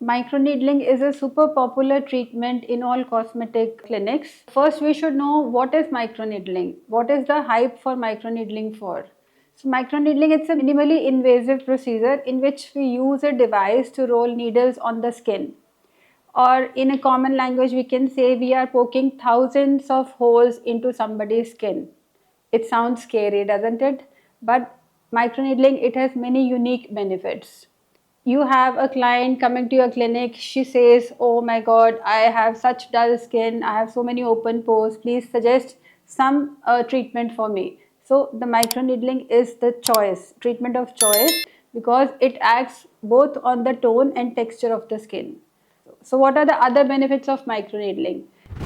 Microneedling is a super popular treatment in all cosmetic clinics. First, we should know what is microneedling. What is the hype for microneedling for? So, microneedling it's a minimally invasive procedure in which we use a device to roll needles on the skin. Or in a common language, we can say we are poking thousands of holes into somebody's skin. It sounds scary, doesn't it? But microneedling it has many unique benefits. You have a client coming to your clinic, she says, oh my god, I have such dull skin, I have so many open pores, please suggest some treatment for me. So the microneedling is the treatment of choice, because it acts both on the tone and texture of the skin. So what are the other benefits of microneedling?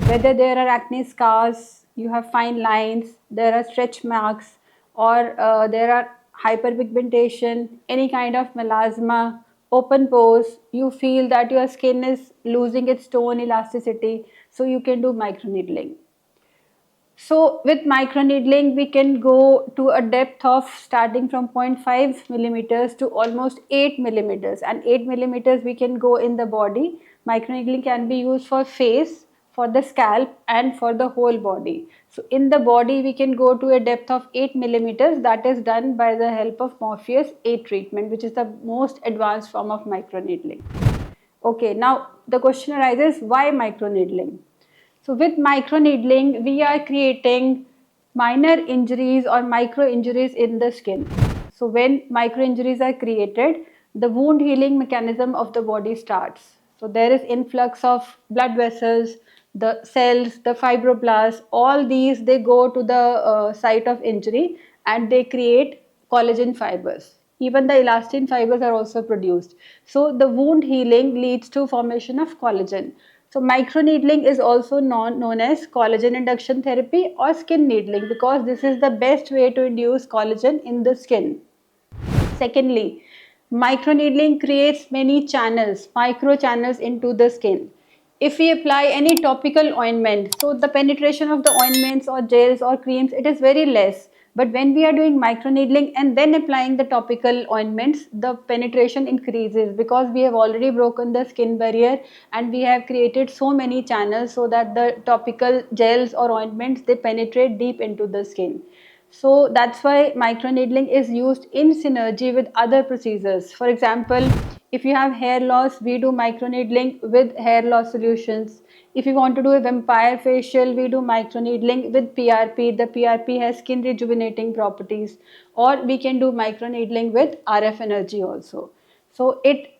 Whether there are acne scars, you have fine lines, there are stretch marks, or there are hyperpigmentation, any kind of melasma, open pores, you feel that your skin is losing its tone elasticity, so you can do microneedling. So with microneedling, we can go to a depth of starting from 0.5 millimeters to almost 8 millimeters, and 8 millimeters we can go in the body. Microneedling can be used for face, for the scalp, and for the whole body. So in the body, we can go to a depth of 8 millimeters. That is done by the help of Morpheus 8 treatment, which is the most advanced form of microneedling. Okay, now the question arises, why microneedling? So with microneedling, we are creating minor injuries or micro injuries in the skin. So when micro injuries are created, the wound healing mechanism of the body starts. So there is influx of blood vessels, the cells, the fibroblasts, all these they go to the site of injury and they create collagen fibers. Even the elastin fibers are also produced. So the wound healing leads to formation of collagen. So microneedling is also known as collagen induction therapy or skin needling, because this is the best way to induce collagen in the skin. Secondly, microneedling creates many channels, micro channels into the skin. If we apply any topical ointment, so the penetration of the ointments or gels or creams, it is very less. But when we are doing microneedling and then applying the topical ointments, the penetration increases, because we have already broken the skin barrier and we have created so many channels so that the topical gels or ointments they penetrate deep into the skin. So that's why microneedling is used in synergy with other procedures. For example, if you have hair loss, we do microneedling with hair loss solutions. If you want to do a vampire facial, we do microneedling with PRP. The PRP has skin rejuvenating properties. Or we can do microneedling with RF energy also. So it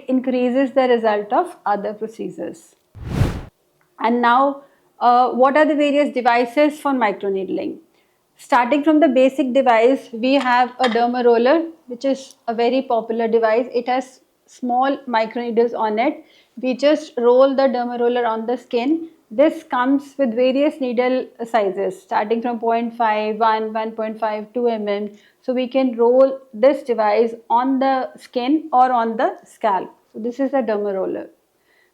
increases the result of other procedures. And now, what are the various devices for microneedling? Starting from the basic device, we have a derma roller, which is a very popular device. It has small microneedles on it. We just roll the derma roller on the skin. This comes with various needle sizes, starting from 0.5, 1, 1.5, 2 mm. So we can roll this device on the skin or on the scalp. So this is a derma roller.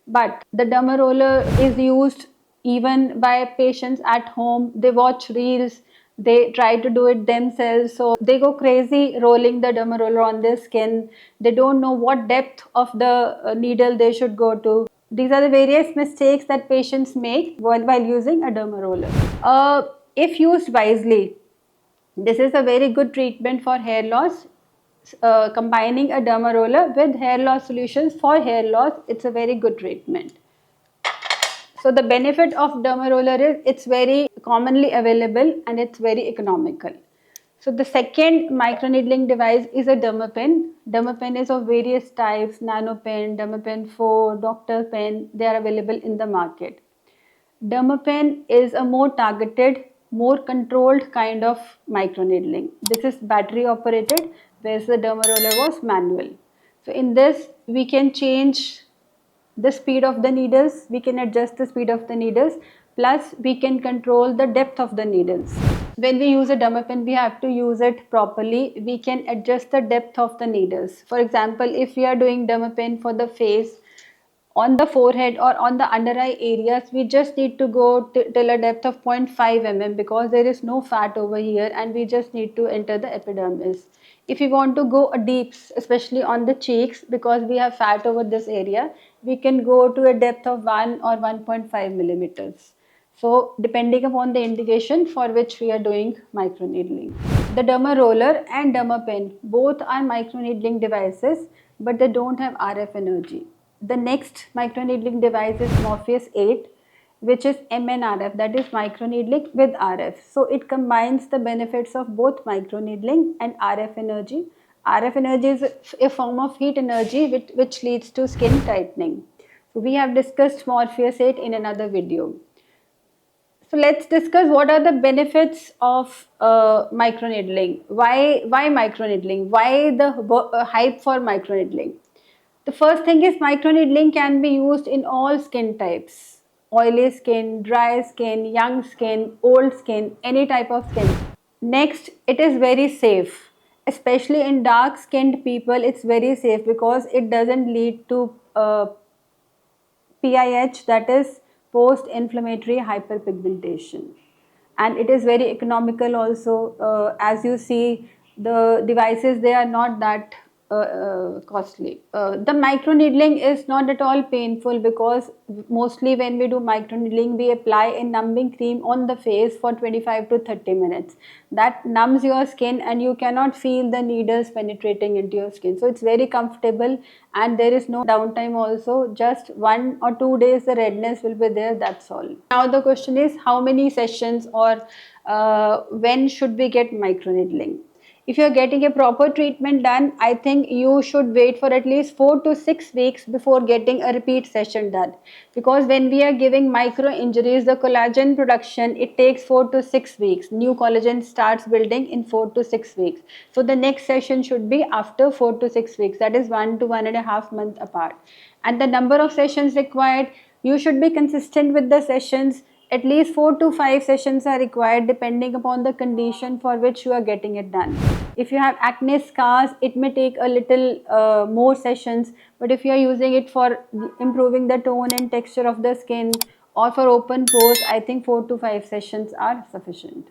But the derma roller is used even by patients at home. They watch reels, they try to do it themselves. So they go crazy rolling the derma roller on their skin. They don't know what depth of the needle they should go to. These are the various mistakes that patients make while using a derma roller. If used wisely, this is a very good treatment for hair loss. Combining a derma roller with hair loss solutions for hair loss, it's a very good treatment. So the benefit of derma roller is it's very commonly available and it's very economical. So the second microneedling device is a dermapen. Dermapen is of various types: nanopen, dermapen 4, doctor pen. They are available in the market. Dermapen is a more targeted, more controlled kind of microneedling. This is battery operated, whereas the derma roller was manual. So in this, we can change the speed of the needles, we can adjust the speed of the needles, plus we can control the depth of the needles. When we use a dermapen, we have to use it properly. We can adjust the depth of the needles. For example, if we are doing dermapen for the face, on the forehead or on the under eye areas, we just need to go till a depth of 0.5 mm, because there is no fat over here and we just need to enter the epidermis. If you want to go deep, especially on the cheeks, because we have fat over this area, we can go to a depth of 1 or 1.5 millimeters. So depending upon the indication for which we are doing microneedling. The derma roller and derma pen both are microneedling devices, but they don't have RF energy. The next microneedling device is Morpheus 8, which is MNRF, that is microneedling with RF. So it combines the benefits of both microneedling and RF energy. RF energy is a form of heat energy which leads to skin tightening. So we have discussed Morpheus 8 in another video. So let's discuss what are the benefits of microneedling. Why microneedling? Why the hype for microneedling? The first thing is microneedling can be used in all skin types. Oily skin, dry skin, young skin, old skin, any type of skin. Next, it is very safe. Especially in dark skinned people, it's very safe because it doesn't lead to PIH, that is post inflammatory hyperpigmentation, and it is very economical also. As you see, the devices, they are not that costly. The microneedling is not at all painful because mostly when we do microneedling, we apply a numbing cream on the face for 25 to 30 minutes. That numbs your skin and you cannot feel the needles penetrating into your skin. So it's very comfortable and there is no downtime also. Just 1 or 2 days the redness will be there, that's all. Now the question is, how many sessions or when should we get microneedling? If you are getting a proper treatment done, I think you should wait for at least 4 to 6 weeks before getting a repeat session done. Because when we are giving micro injuries, the collagen production, it takes 4 to 6 weeks. New collagen starts building in 4 to 6 weeks. So the next session should be after 4 to 6 weeks. That is 1 to 1.5 months apart. And the number of sessions required, you should be consistent with the sessions. At least 4 to 5 sessions are required depending upon the condition for which you are getting it done. If you have acne scars, it may take a little more sessions, but if you are using it for improving the tone and texture of the skin or for open pores, I think 4 to 5 sessions are sufficient.